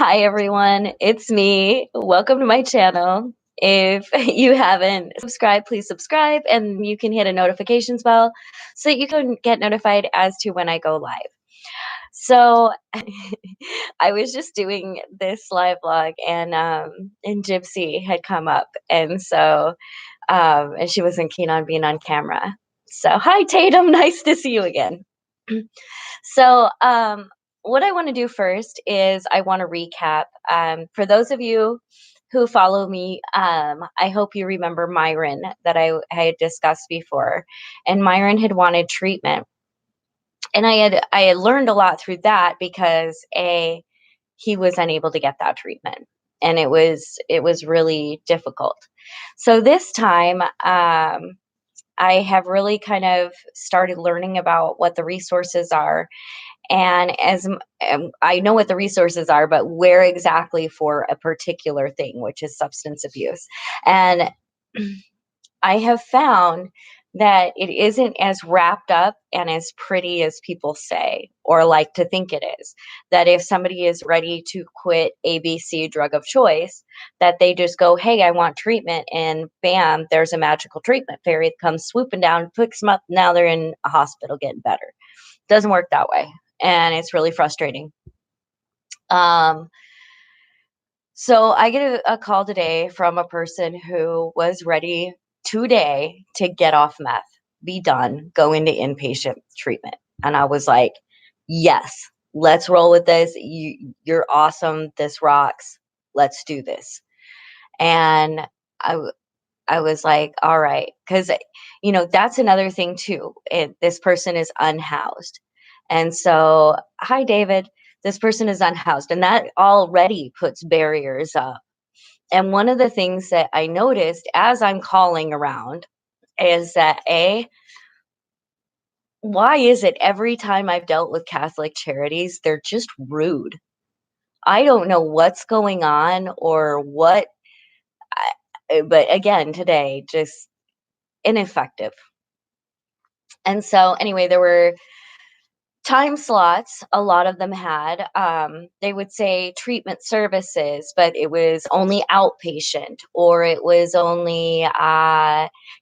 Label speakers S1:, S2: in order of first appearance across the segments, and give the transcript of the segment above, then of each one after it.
S1: Hi everyone, it's me. Welcome to my channel. If you haven't subscribed, please subscribe and you can hit a notifications bell so that you can get notified as to when I go live. So I was just doing this live vlog and Gypsy had come up and she wasn't keen on being on camera. So hi Tatum, nice to see you again. So, what I want to do first is I want to recap. For those of you who follow me, I hope you remember Myron that I had discussed before. And Myron had wanted treatment. And I had learned a lot through that because he was unable to get that treatment. And it was really difficult. So this time, I have really kind of started learning about what the resources are and I know what the resources are, but where exactly for a particular thing, which is substance abuse. And I have found that it isn't as wrapped up and as pretty as people say or like to think it is. That if somebody is ready to quit ABC drug of choice, that they just go, hey, I want treatment, and bam, there's a magical treatment fairy that comes swooping down, picks them up, now they're in a hospital getting better. Doesn't work that way, and it's really frustrating. Um, so I get a call today from a person who was ready today to get off meth, be done, go into inpatient treatment. And I was like, yes, let's roll with this. You're awesome. This rocks. Let's do this. And I, I was like, all right. Because, that's another thing too. This person is unhoused. And so, hi, David. This person is unhoused. And that already puts barriers up. And one of the things that I noticed as I'm calling around is that why is it every time I've dealt with Catholic charities, they're just rude? I don't know what's going on or what, but again, today, just ineffective. And so, anyway, there were time slots. A lot of them had, they would say treatment services, but it was only outpatient, or it was only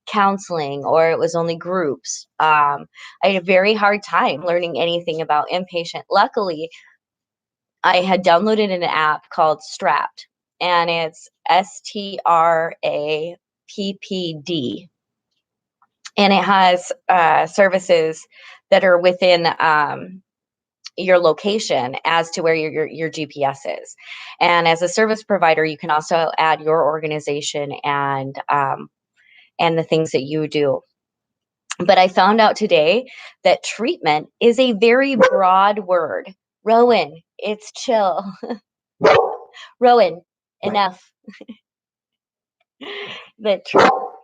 S1: counseling, or it was only groups. I had a very hard time learning anything about inpatient. Luckily, I had downloaded an app called Strapped, and it's STRAPPD, and it has services that are within your location as to where your GPS is. And as a service provider, you can also add your organization and the things that you do. But I found out today that treatment is a very broad word. Rowan, it's chill. Rowan, enough. That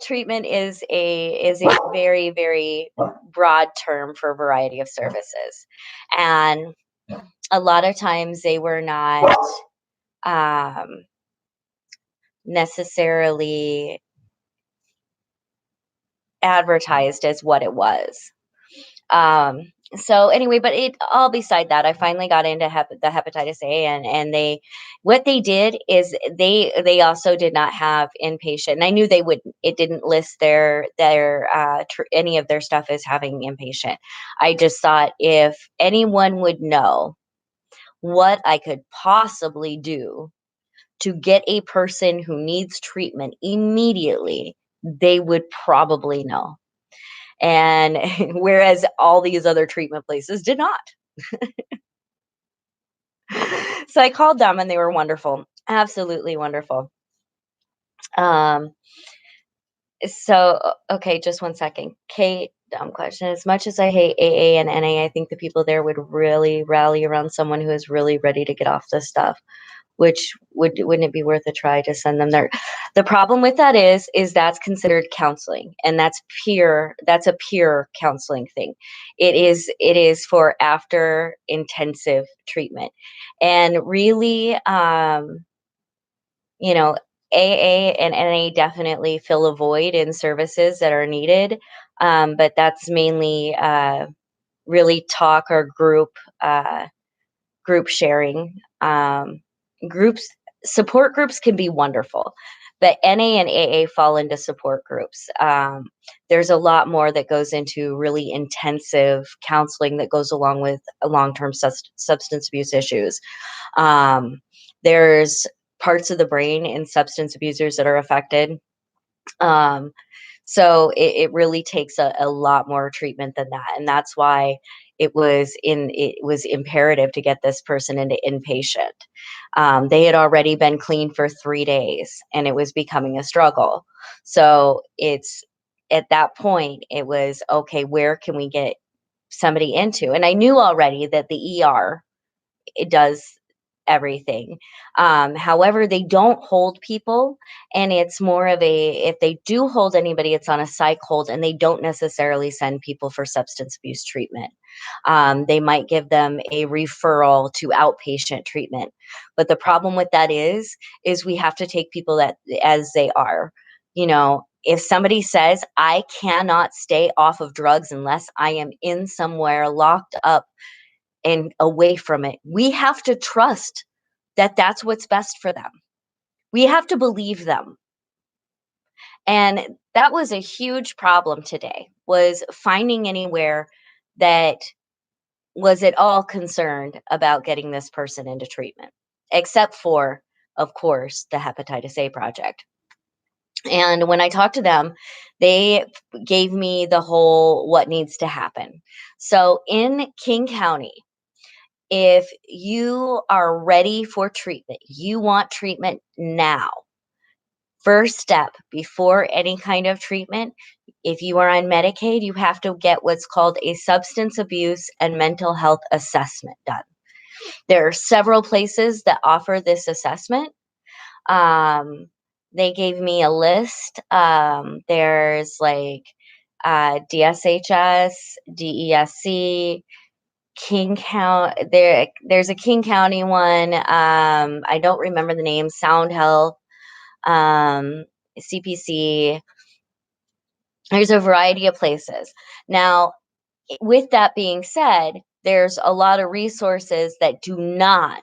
S1: treatment is a very, very broad term for a variety of services, and a lot of times they were not um, necessarily advertised as what it was. So anyway, but it all beside that, I finally got into the hepatitis A, and what they did is they also did not have inpatient, and I knew they wouldn't. It didn't list any of their stuff as having inpatient. I just thought if anyone would know what I could possibly do to get a person who needs treatment immediately, they would probably know. And whereas all these other treatment places did not. So I called them and they were wonderful, absolutely wonderful. Um, okay, just one second. Kate, dumb question. As much as I hate AA and NA, I think the people there would really rally around someone who is really ready to get off this stuff. Which wouldn't it be worth a try to send them there? The problem with that is that's considered counseling, and that's a peer counseling thing. It is for after intensive treatment, and really, you know, AA and NA definitely fill a void in services that are needed, but that's mainly really talk or group sharing. groups support groups can be wonderful, but NA and AA fall into support groups. There's a lot more that goes into really intensive counseling that goes along with long-term substance abuse issues. Um, there's parts of the brain in substance abusers that are affected. Um, so it really takes a lot more treatment than that, and that's why it was imperative to get this person into inpatient. They had already been clean for 3 days, and it was becoming a struggle. So it's at that point it was okay. Where can we get somebody into? And I knew already that the ER it does everything. However, they don't hold people, and it's more of a if they do hold anybody, it's on a psych hold, and they don't necessarily send people for substance abuse treatment. They might give them a referral to outpatient treatment, but the problem with that is we have to take people that as they are. You know, if somebody says I cannot stay off of drugs unless I am in somewhere locked up and away from it. We have to trust that that's what's best for them. We have to believe them. And that was a huge problem today was finding anywhere that was at all concerned about getting this person into treatment, except for, of course, the Hepatitis A project. And when I talked to them, they gave me the whole what needs to happen. So in King County, if you are ready for treatment, you want treatment now. First step before any kind of treatment, if you are on Medicaid, you have to get what's called a substance abuse and mental health assessment done. There are several places that offer this assessment. Um, they gave me a list. There's like DSHS, DESC, King County. There's a King County one. I don't remember the name. Sound Health, CPC. There's a variety of places. Now, with that being said, there's a lot of resources that do not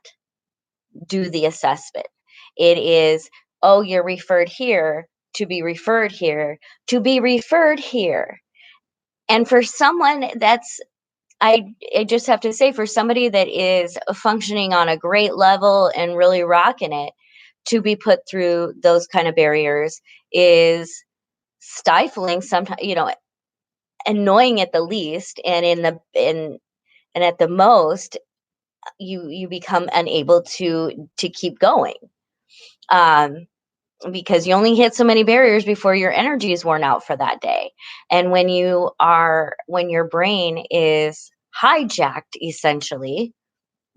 S1: do the assessment. It is, oh, you're referred here to be referred here to be referred here. And for someone that's I just have to say for somebody that is functioning on a great level and really rocking it, to be put through those kind of barriers is stifling sometimes, annoying at the least, and and at the most, you become unable to keep going. Um, because you only hit so many barriers before your energy is worn out for that day. And when your brain is hijacked essentially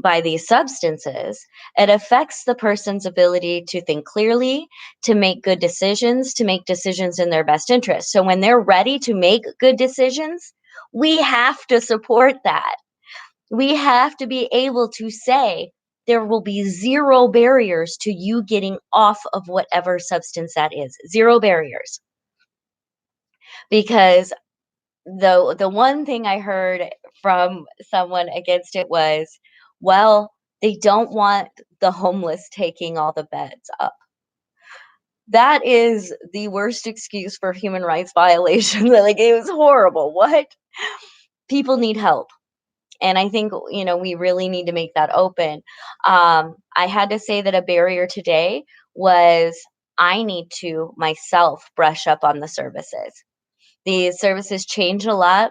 S1: by these substances, it affects the person's ability to think clearly, to make good decisions, to make decisions in their best interest. So when they're ready to make good decisions, we have to support that. We have to be able to say there will be zero barriers to you getting off of whatever substance that is. Zero barriers. Because the one thing I heard from someone against it was, well, they don't want the homeless taking all the beds up. That is the worst excuse for human rights violation. Like, it was horrible. What? People need help. And I think, we really need to make that open. I had to say that a barrier today was I need to myself brush up on the services. The services change a lot.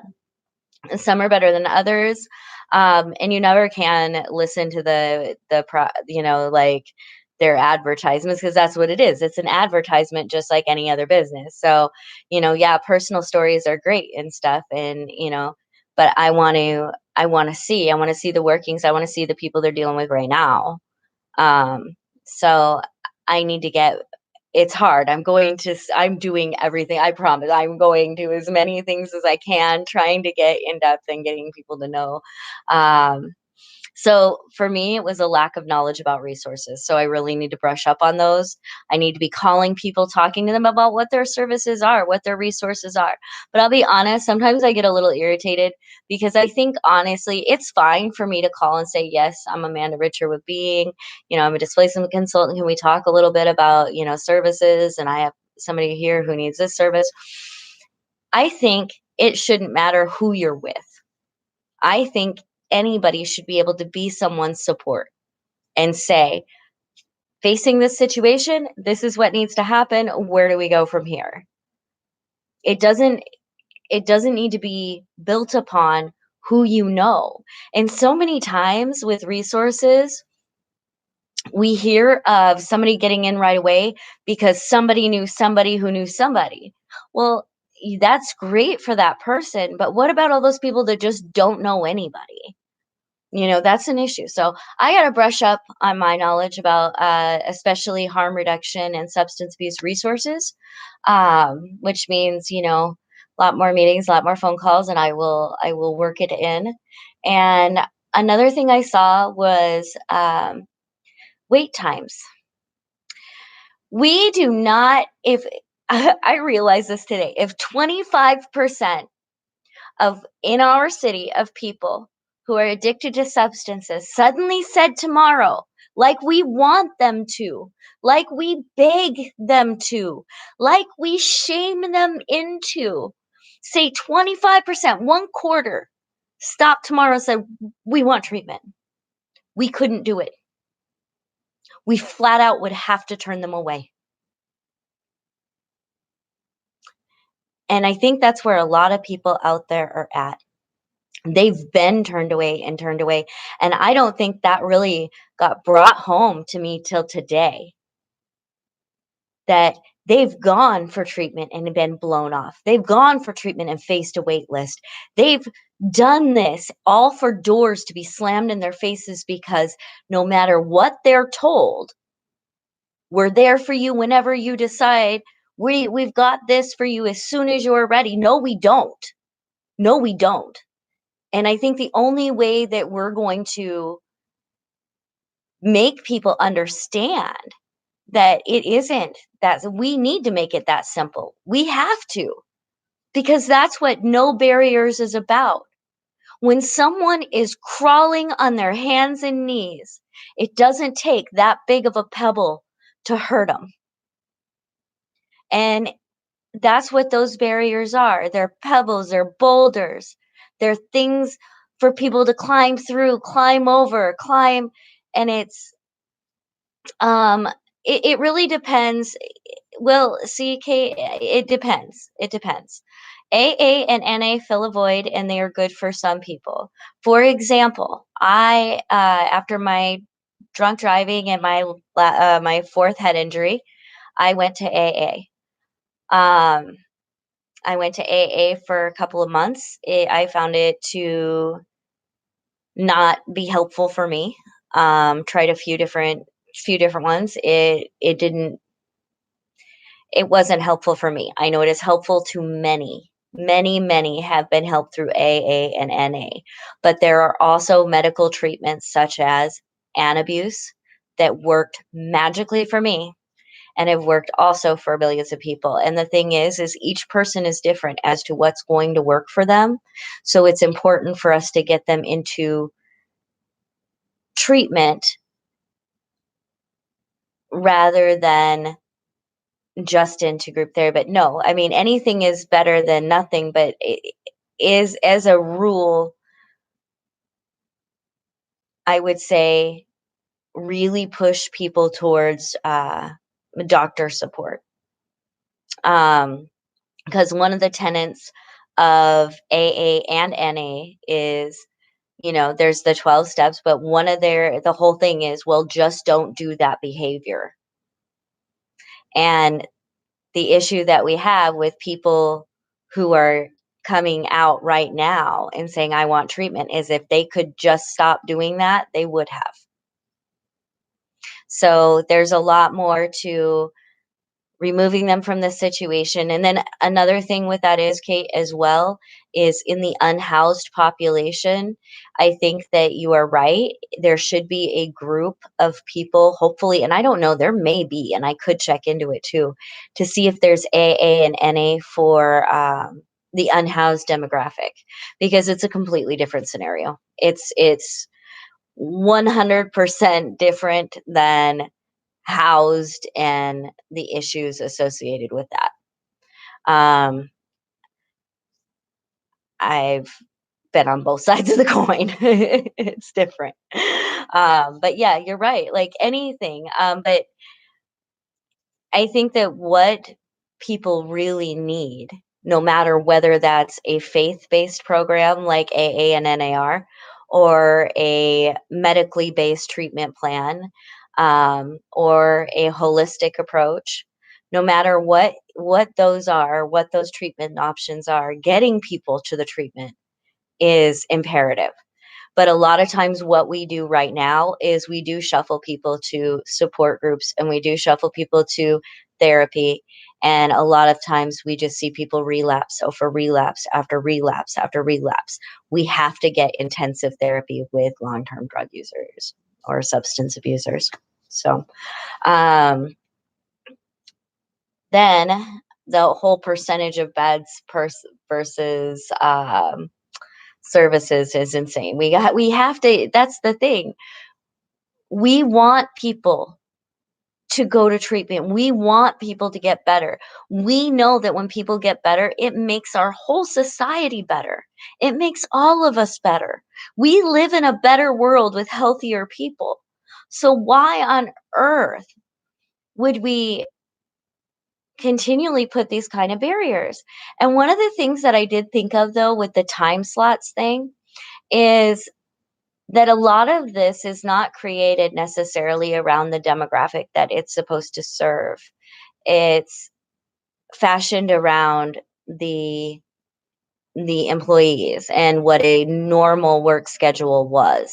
S1: Some are better than others. And you never can listen to like their advertisements, because that's what it is. It's an advertisement just like any other business. So, yeah, personal stories are great and stuff. And, but I want to see the workings. I want to see the people they're dealing with right now. So I need to get it's hard. I'm doing everything. I promise. I'm going to as many things as I can, trying to get in depth and getting people to know. Um, So for me, it was a lack of knowledge about resources. So I really need to brush up on those. I need to be calling people, talking to them about what their services are, what their resources are. But I'll be honest, sometimes I get a little irritated because I think honestly, it's fine for me to call and say, yes, I'm Amanda Richer with Being. I'm a displacement consultant. Can we talk a little bit about, services? And I have somebody here who needs this service. I think it shouldn't matter who you're with. I think anybody should be able to be someone's support and say, facing this situation, this is what needs to happen. Where do we go from here? It doesn't it doesn't need to be built upon who you know. And so many times with resources, we hear of somebody getting in right away because somebody knew somebody who knew somebody. Well, that's great for that person, but what about all those people that just don't know anybody? That's an issue. So I got to brush up on my knowledge about, especially harm reduction and substance abuse resources, which means, a lot more meetings, a lot more phone calls, and I will work it in. And another thing I saw was wait times. We do not, if I realize this today, if 25% of in our city of people who are addicted to substances suddenly said tomorrow, like we want them to, like we beg them to, like we shame them into, say 25%, one quarter, stop tomorrow and said, we want treatment. We couldn't do it. We flat out would have to turn them away. And I think that's where a lot of people out there are at. They've been turned away and turned away. And I don't think that really got brought home to me till today, that they've gone for treatment and been blown off. They've gone for treatment and faced a wait list. They've done this all for doors to be slammed in their faces because no matter what they're told, we're there for you whenever you decide. We've got this for you as soon as you're ready. No, we don't. No, we don't. And I think the only way that we're going to make people understand that it isn't that we need to make it that simple. We have to, because that's what no barriers is about. When someone is crawling on their hands and knees, it doesn't take that big of a pebble to hurt them. And that's what those barriers are. They're pebbles, they're boulders, they're things for people to climb through, climb over, climb. And um, it really depends. Well, CK, it depends. It depends. AA and NA fill a void, and they are good for some people. For example, after my drunk driving and my fourth head injury, I went to AA. Um, I went to AA for a couple of months. I found it to not be helpful for me. Tried a few different ones. It wasn't helpful for me. I know it is helpful to many. Many, many have been helped through AA and NA, but there are also medical treatments such as Anabuse that worked magically for me and have worked also for millions of people. And the thing is each person is different as to what's going to work for them. So it's important for us to get them into treatment rather than just into group therapy. But no, I mean, anything is better than nothing, but it is, as a rule, I would say, really push people towards doctor support. Because one of the tenets of AA and NA is, there's the 12 steps, but the whole thing is, well, just don't do that behavior. And the issue that we have with people who are coming out right now and saying, I want treatment, is if they could just stop doing that, they would have. So there's a lot more to removing them from the situation. And then another thing with that is, Kate, as well, is in the unhoused population. I think that you are right. There should be a group of people, hopefully, and I don't know, there may be, and I could check into it too, to see if there's AA and NA for the unhoused demographic, because it's a completely different scenario. It's 100% different than housed and the issues associated with that. Um, I've been on both sides of the coin. It's different. But yeah, you're right. Like anything. But I think that what people really need, no matter whether that's a faith-based program like AA and NAR, or a medically based treatment plan, or a holistic approach, no matter what those are, what those treatment options are, getting people to the treatment is imperative. But a lot of times, what we do right now is we do shuffle people to support groups, and we do shuffle people to therapy. And a lot of times, we just see people relapse. So, for relapse after relapse after relapse, we have to get intensive therapy with long term drug users or substance abusers. So, um, then the whole percentage of beds versus services is insane. We have to, that's the thing. We want people to go to treatment. We want people to get better. We know that when people get better, it makes our whole society better. It makes all of us better. We live in a better world with healthier people. So why on earth would we continually put these kind of barriers? And one of the things that I did think of, though, with the time slots thing is that a lot of this is not created necessarily around the demographic that it's supposed to serve. It's fashioned around the employees and what a normal work schedule was.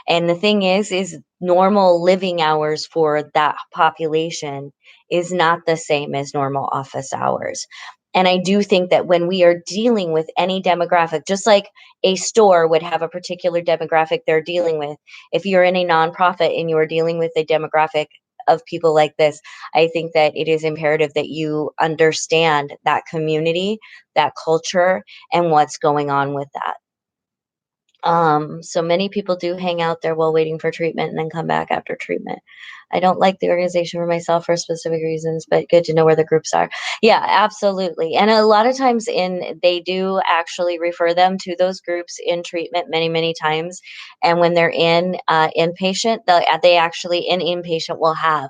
S1: And the thing is normal living hours for that population is not the same as normal office hours. And I do think that when we are dealing with any demographic, just like a store would have a particular demographic they're dealing with, if you're in a nonprofit and you are dealing with a demographic of people like this, I think that it is imperative that you understand that community, that culture, and what's going on with that. So many people do hang out there while waiting for treatment and then come back after treatment. I don't like the organization for myself for specific reasons, but good to know where the groups are. Yeah, absolutely. And a lot of times they do actually refer them to those groups in treatment many, many times. And when they're in inpatient, they actually in inpatient will have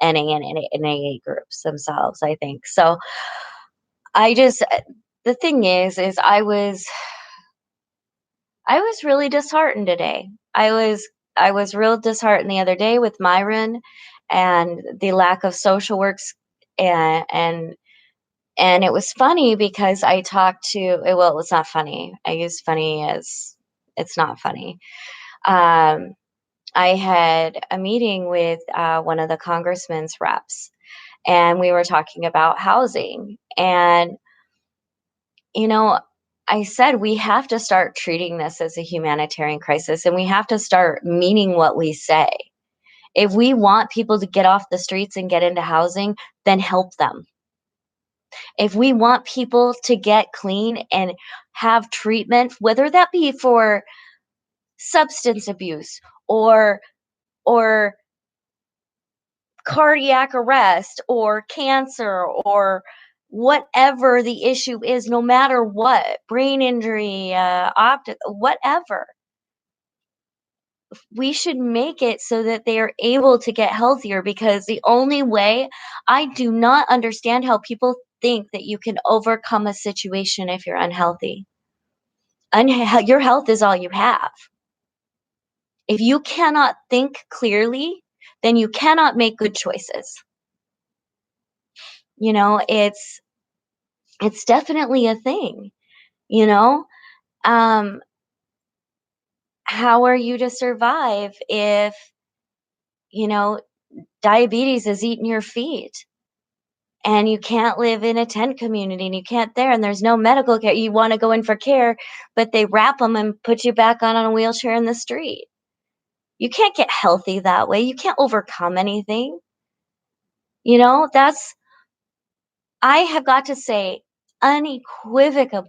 S1: NA and AA groups themselves, I think. So I just the thing is I was really disheartened today. I was real disheartened the other day with Myron and the lack of social works, and and it was funny because I talked to well, it's not funny. I use funny as it's not funny. Um, I had a meeting with one of the congressman's reps, and we were talking about housing. And you know, I said we have to start treating this as a humanitarian crisis, and we have to start meaning what we say. If we want people to get off the streets and get into housing, then help them. If we want people to get clean and have treatment, whether that be for substance abuse or cardiac arrest or cancer or whatever the issue is, no matter what, brain injury, optic, whatever, we should make it so that they are able to get healthier, because the only way, I do not understand how people think that you can overcome a situation if you're unhealthy. Your health is all you have. If you cannot think clearly, then you cannot make good choices. You know, it's definitely a thing, you know? Um, how are you to survive if, you know, diabetes is eating your feet? and you can't live in a tent community and you can't there and there's no medical care. You want to go in for care, but they wrap them and put you back on a wheelchair in the street. You can't get healthy that way. You can't overcome anything. That's I have got to say unequivocally,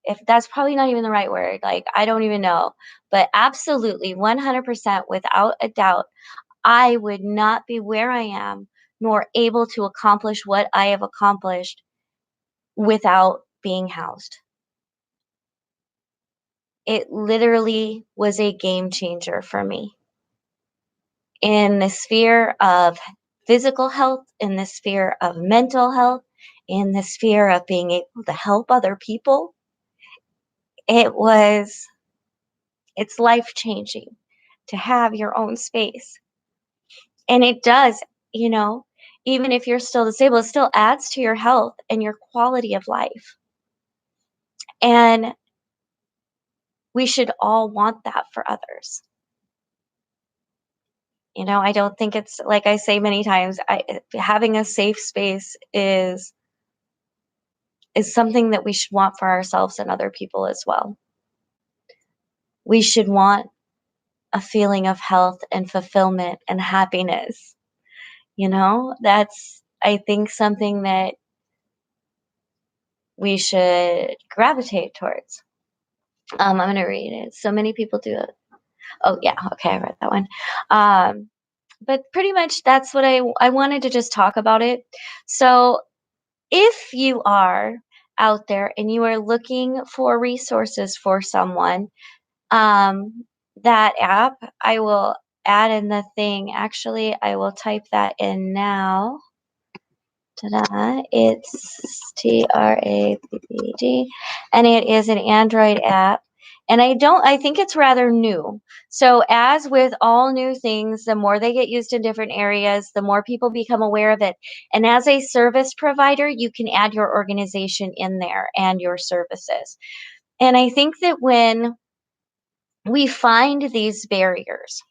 S1: if that's probably not even the right word, like I don't even know, but absolutely 100% without a doubt, I would not be where I am nor able to accomplish what I have accomplished without being housed. It literally was a game changer for me in the sphere of physical health, in the sphere of mental health, in the sphere of being able to help other people. It was it's life changing to have your own space. And it does, you know, even if you're still disabled, it still adds to your health and your quality of life. And we should all want that for others. I don't think it's like I say many times, having a safe space is something that we should want for ourselves and other people as well. We should want a feeling of health and fulfillment and happiness. That's I think something that we should gravitate towards. I'm gonna read it. So many people do it. Oh yeah, okay, I read that one. Um, but pretty much that's what I wanted to just talk about it. So if you are out there and you are looking for resources for someone, that app I will add in the thing. Actually, I will type that in now. Ta-da. It's TRAPPD, and it is an Android app. And I think it's rather new. So, as with all new things, the more they get used in different areas, the more people become aware of it. And as a service provider, you can add your organization in there and your services. And I think that when we find these barriers,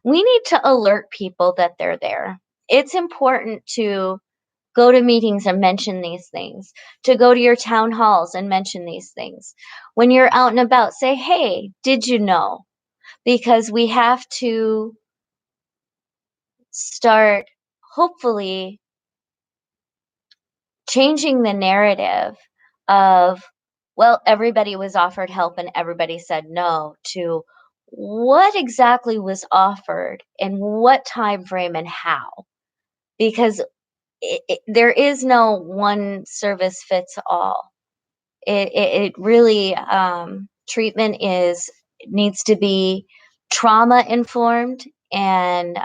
S1: we need to alert people that they're there. It's important to go to meetings and mention these things, to go to your town halls and mention these things. When you're out and about, say, hey, did you know? Because we have to start, hopefully, changing the narrative of, well, everybody was offered help and everybody said no, to what exactly was offered and what time frame and how. Because there is no one service fits all. It really treatment is needs to be trauma informed and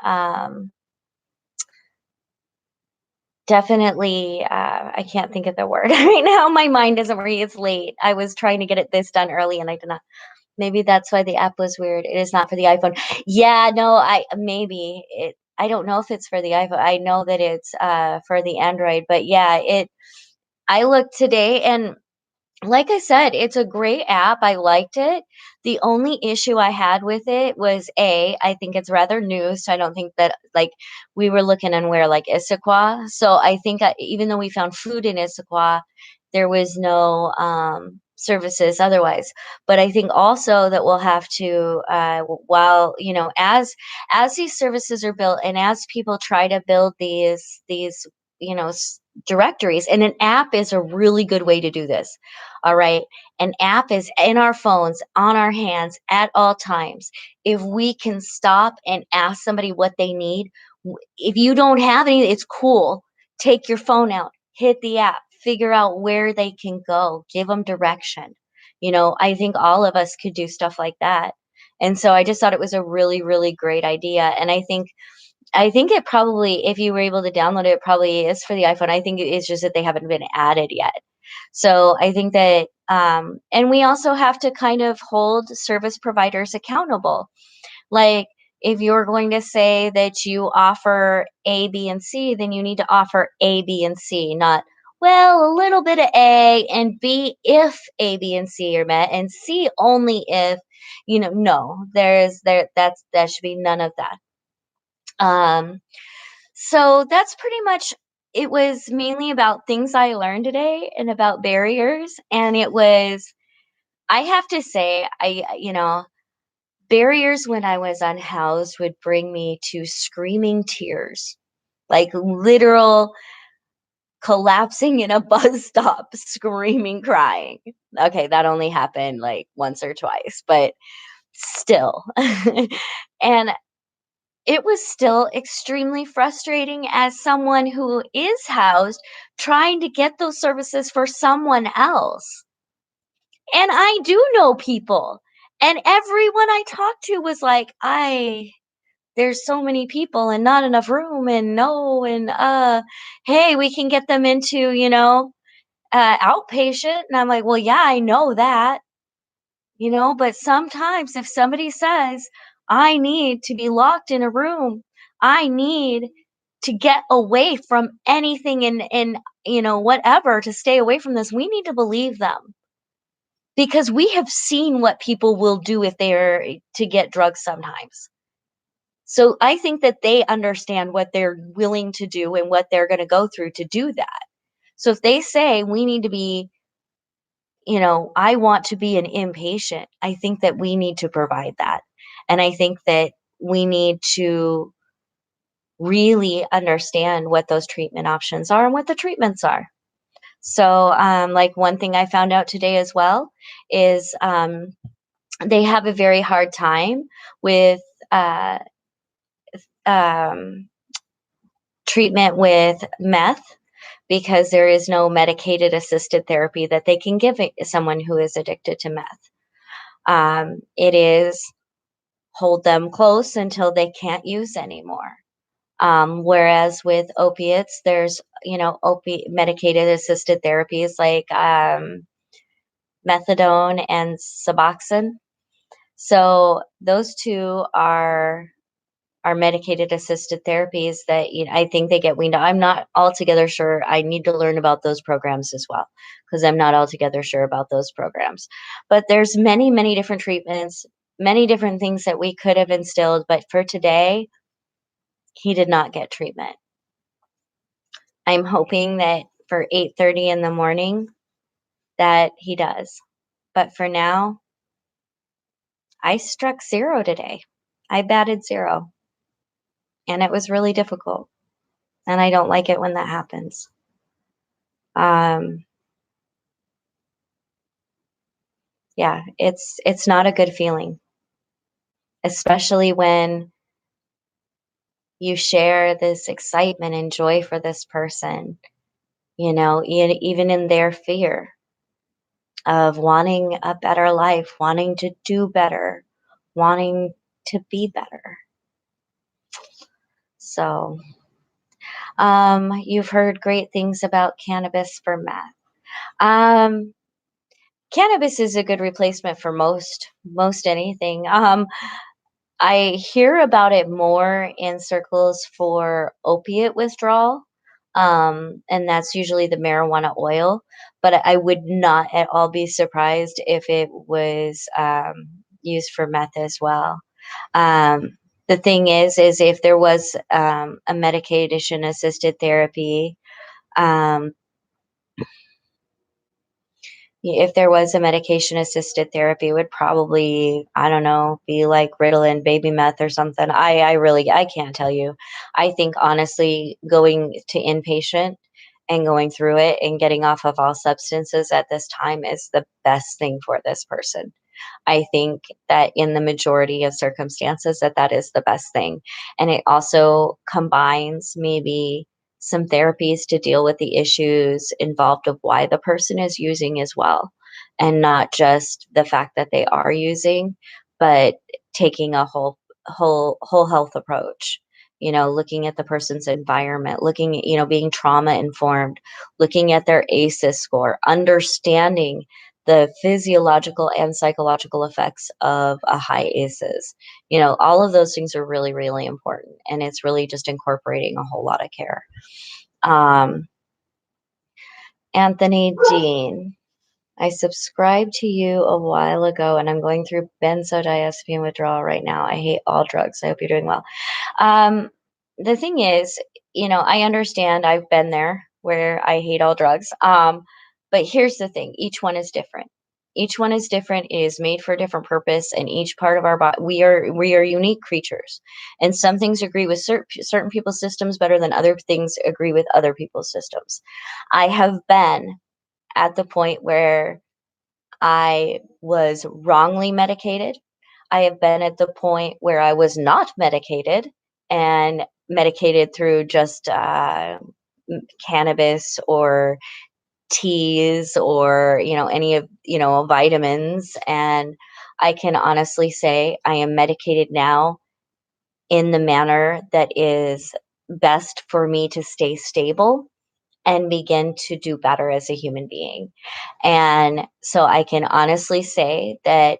S1: definitely I can't think of the word right now. My mind isn't working. It's late. I was trying to get this done early and I did not. Maybe that's why the app was weird. It is not for the iPhone. Yeah, no, I don't know if it's for the iPhone. I know that it's for the Android, but yeah, I looked today and like I said, it's a great app. I liked it. The only issue I had with it was I think it's rather new, so I don't think that like we were looking and where like Issaquah. So I think even though we found food in Issaquah, there was no services otherwise. But I think also that we'll have to while as these services are built and as people try to build these you know s- directories, and an app is a really good way to do this. All right. An app is in our phones, on our hands at all times. If we can stop and ask somebody what they need, if you don't have any, it's cool. Take your phone out, hit the app, figure out where they can go, give them direction. I think all of us could do stuff like that. And so I just thought it was a really, really great idea. And I think it probably, if you were able to download it, it probably is for the iPhone. I think it's just that they haven't been added yet. So I think that, and we also have to kind of hold service providers accountable. Like, if you're going to say that you offer A, B, and C, then you need to offer A, B, and C, not, well, a little bit of A and B if A, B, and C are met, and C only if, no, that should be none of that. Um, so that's pretty much it was mainly about things I learned today and about barriers, and it was I have to say, barriers when I was unhoused would bring me to screaming tears, like literal collapsing in a bus stop, screaming, crying. Okay, that only happened like once or twice, but still. And it was still extremely frustrating as someone who is housed trying to get those services for someone else. And I do know people, and everyone I talked to was like, "I there's so many people and not enough room and no and hey, we can get them into, outpatient." And I'm like, "Well, yeah, I know that." But sometimes if somebody says, I need to be locked in a room, I need to get away from anything and whatever to stay away from this, we need to believe them because we have seen what people will do if they're to get drugs sometimes. So I think that they understand what they're willing to do and what they're going to go through to do that. So if they say we need to be, I want to be an inpatient, I think that we need to provide that. And I think that we need to really understand what those treatment options are and what the treatments are. So, like one thing I found out today as well is they have a very hard time with uh, um, treatment with meth because there is no medicated assisted therapy that they can give someone who is addicted to meth. It is hold them close until they can't use anymore. Whereas with opiates, there's medicated assisted therapies like methadone and Suboxone. So those two are medicated assisted therapies that I think they get weaned. I'm not altogether sure. I need to learn about those programs as well because I'm not altogether sure about those programs. But there's many, many different treatments, many different things that we could have instilled. But for today, he did not get treatment. I'm hoping that for 8:30 in the morning that he does. But for now, I struck zero today. I batted zero, and it was really difficult. And I don't like it when that happens. Um, yeah, it's not a good feeling, especially when you share this excitement and joy for this person, even in their fear of wanting a better life, wanting to do better, wanting to be better. So, you've heard great things about cannabis for meth. Um, Cannabis is a good replacement for most anything. I hear about it more in circles for opiate withdrawal, and that's usually the marijuana oil. But I would not at all be surprised if it was used for meth as well. Um, the thing is if there was a medication assisted therapy, um, if there was a medication assisted therapy, it would probably, I don't know, be like Ritalin, baby meth, or something. I really, I can't tell you. I think honestly, going to inpatient and going through it and getting off of all substances at this time is the best thing for this person. I think that in the majority of circumstances that is the best thing. And it also combines maybe some therapies to deal with the issues involved of why the person is using as well, and not just the fact that they are using, but taking a whole health approach. Looking at the person's environment, looking at, being trauma informed, looking at their ACEs score, understanding the physiological and psychological effects of a high ACEs. All of those things are really, really important. And it's really just incorporating a whole lot of care. Um, Anthony Dean, I subscribed to you a while ago and I'm going through benzodiazepine withdrawal right now. I hate all drugs. I hope you're doing well. The thing is, I understand. I've been there where I hate all drugs. But here's the thing: each one is different. Each one is different. It is made for a different purpose, and each part of our body, we are unique creatures, and some things agree with certain people's systems better than other things agree with other people's systems. I have been at the point where I was wrongly medicated. I have been at the point where I was not medicated and medicated through just cannabis or teas or any of vitamins. And I can honestly say I am medicated now in the manner that is best for me to stay stable and begin to do better as a human being. And so I can honestly say that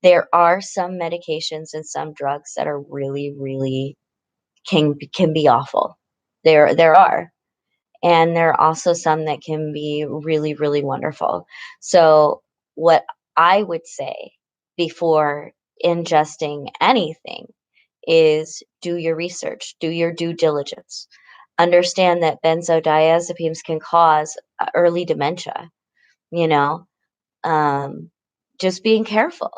S1: there are some medications and some drugs that are really, really can be awful. There are. And there are also some that can be really, really wonderful. So what I would say before ingesting anything is do your research, do your due diligence. Understand that benzodiazepines can cause early dementia, you know. Um, just being careful.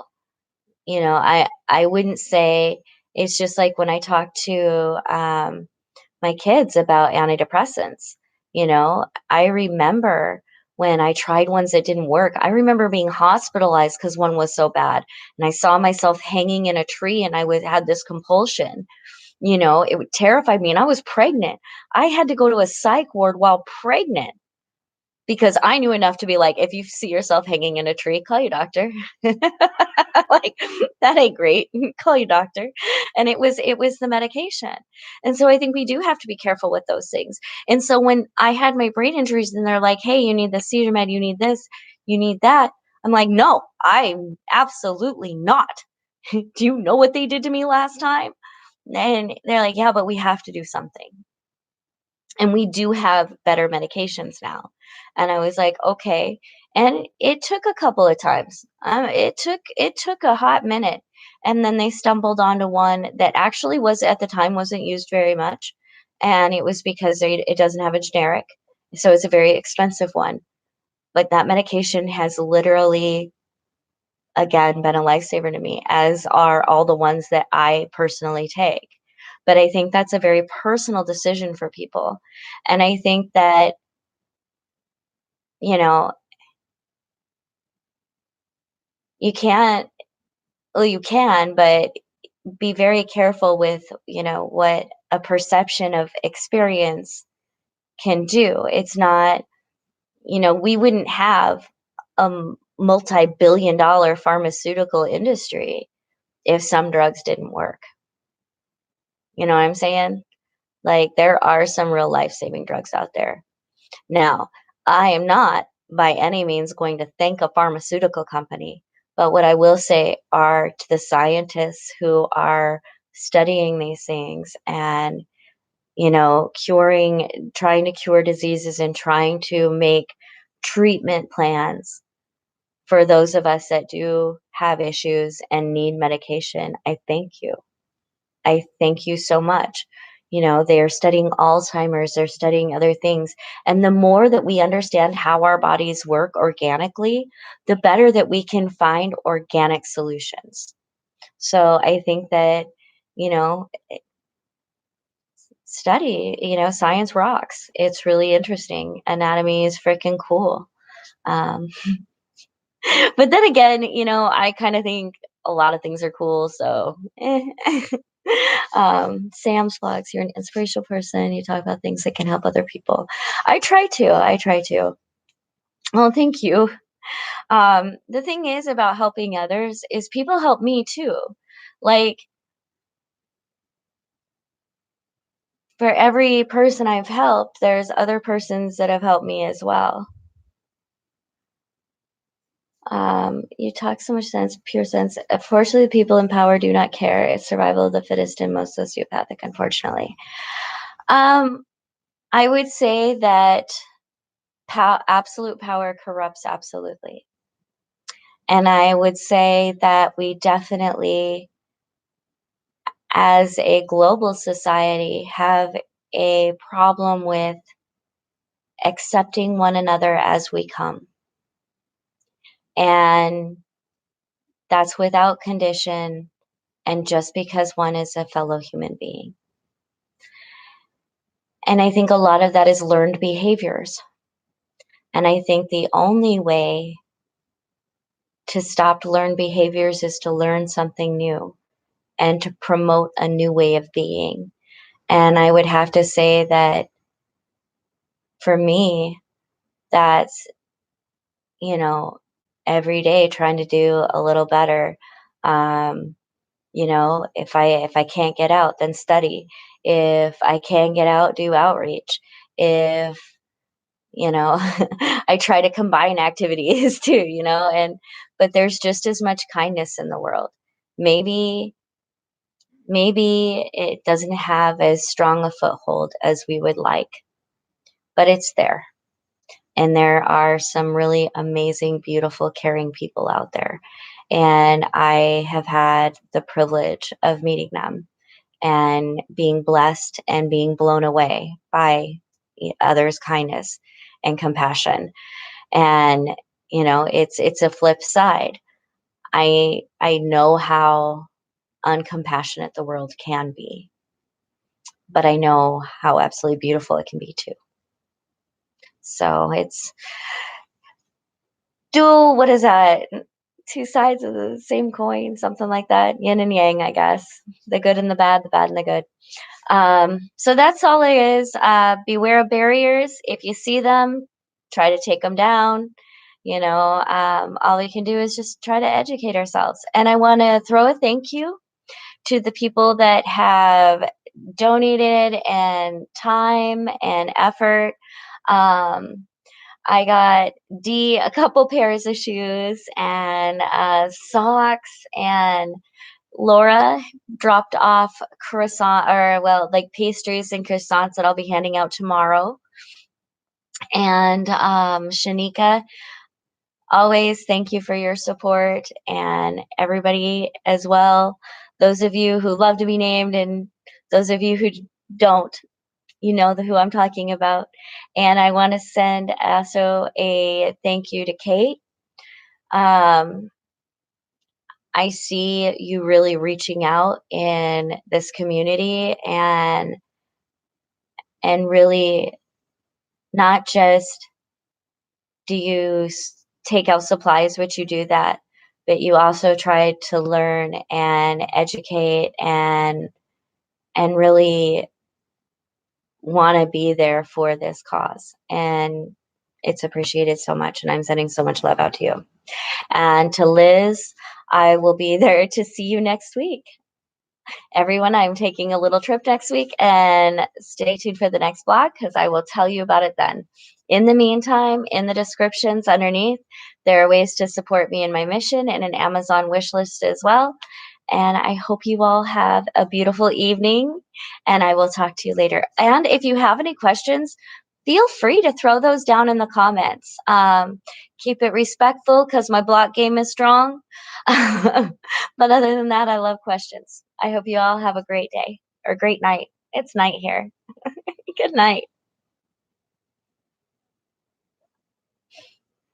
S1: I wouldn't say it's just like when I talk to my kids about antidepressants. I remember when I tried ones that didn't work. I remember being hospitalized because one was so bad, and I saw myself hanging in a tree, and had this compulsion. It would terrify me, and I was pregnant. I had to go to a psych ward while pregnant because I knew enough to be like, if you see yourself hanging in a tree, call your doctor. Like, that ain't great. Call your doctor. And it was the medication. And so I think we do have to be careful with those things. And so when I had my brain injuries and they're like, hey, you need the seizure med, you need this, you need that. I'm like, no, I'm absolutely not. Do you know what they did to me last time? And they're like, yeah, but we have to do something. And we do have better medications now. And I was like, okay. And it took a couple of times. It took a hot minute. And then they stumbled onto one that actually was at the time wasn't used very much. And it was because it doesn't have a generic. So it's a very expensive one. But that medication has literally, again, been a lifesaver to me, as are all the ones that I personally take. But I think that's a very personal decision for people. And I think that, you know, you can't, well, you can, but be very careful with, what a perception of experience can do. It's not, we wouldn't have a multi-billion dollar pharmaceutical industry if some drugs didn't work. You know what I'm saying? Like, there are some real life-saving drugs out there. Now, I am not by any means going to thank a pharmaceutical company, but what I will say are to the scientists who are studying these things and, trying to cure diseases and trying to make treatment plans for those of us that do have issues and need medication. I thank you. I thank you so much. They are studying Alzheimer's, they're studying other things. And the more that we understand how our bodies work organically, the better that we can find organic solutions. So I think that, you know, science rocks. It's really interesting. Anatomy is freaking cool. Um, but then again, I kind of think a lot of things are cool. So, Sam's vlogs, you're an inspirational person. You talk about things that can help other people. I try to. I try to. Well, thank you. The thing is about helping others is people help me too. Like, for every person I've helped, there's other persons that have helped me as well. You talk so much sense, pure sense. Unfortunately, people in power do not care. It's survival of the fittest and most sociopathic, unfortunately. Um, I would say that absolute power corrupts absolutely. And I would say that we definitely, as a global society, have a problem with accepting one another as we come. And that's without condition and just because one is a fellow human being. And I think a lot of that is learned behaviors. And I think the only way to stop learned behaviors is to learn something new and to promote a new way of being. And I would have to say that for me, that's, you know, every day trying to do a little better. Um, if I can't get out, then study. If I can get out, do outreach. If I try to combine activities too, and but there's just as much kindness in the world. Maybe maybe it doesn't have as strong a foothold as we would like, but it's there. And there are some really amazing, beautiful, caring people out there. And I have had the privilege of meeting them and being blessed and being blown away by others' kindness and compassion. And it's a flip side. I know how uncompassionate the world can be, but I know how absolutely beautiful it can be too. So it's dual, what is that? Two sides of the same coin, something like that. Yin and yang, I guess. The good and the bad and the good. So that's all it is. Beware of barriers. If you see them, try to take them down. All we can do is just try to educate ourselves. And I want to throw a thank you to the people that have donated and time and effort. Um, I got D a couple pairs of shoes and socks, and Laura dropped off croissant or well, like pastries and croissants that I'll be handing out tomorrow. And Shanika, always thank you for your support and everybody as well. Those of you who love to be named and those of you who don't, who I'm talking about. And I want to send also a thank you to Kate. Um, I see you really reaching out in this community and really not just do you take out supplies, which you do that, but you also try to learn and educate and really want to be there for this cause. And it's appreciated so much. And I'm sending so much love out to you. And to Liz, I will be there to see you next week. Everyone, I'm taking a little trip next week and stay tuned for the next blog because I will tell you about it then. In the meantime, in the descriptions underneath, there are ways to support me in my mission and an Amazon wish list as well. And I hope you all have a beautiful evening and I will talk to you later. And if you have any questions, feel free to throw those down in the comments. Keep it respectful because my block game is strong. But other than that, I love questions. I hope you all have a great day or great night. It's night here. Good night.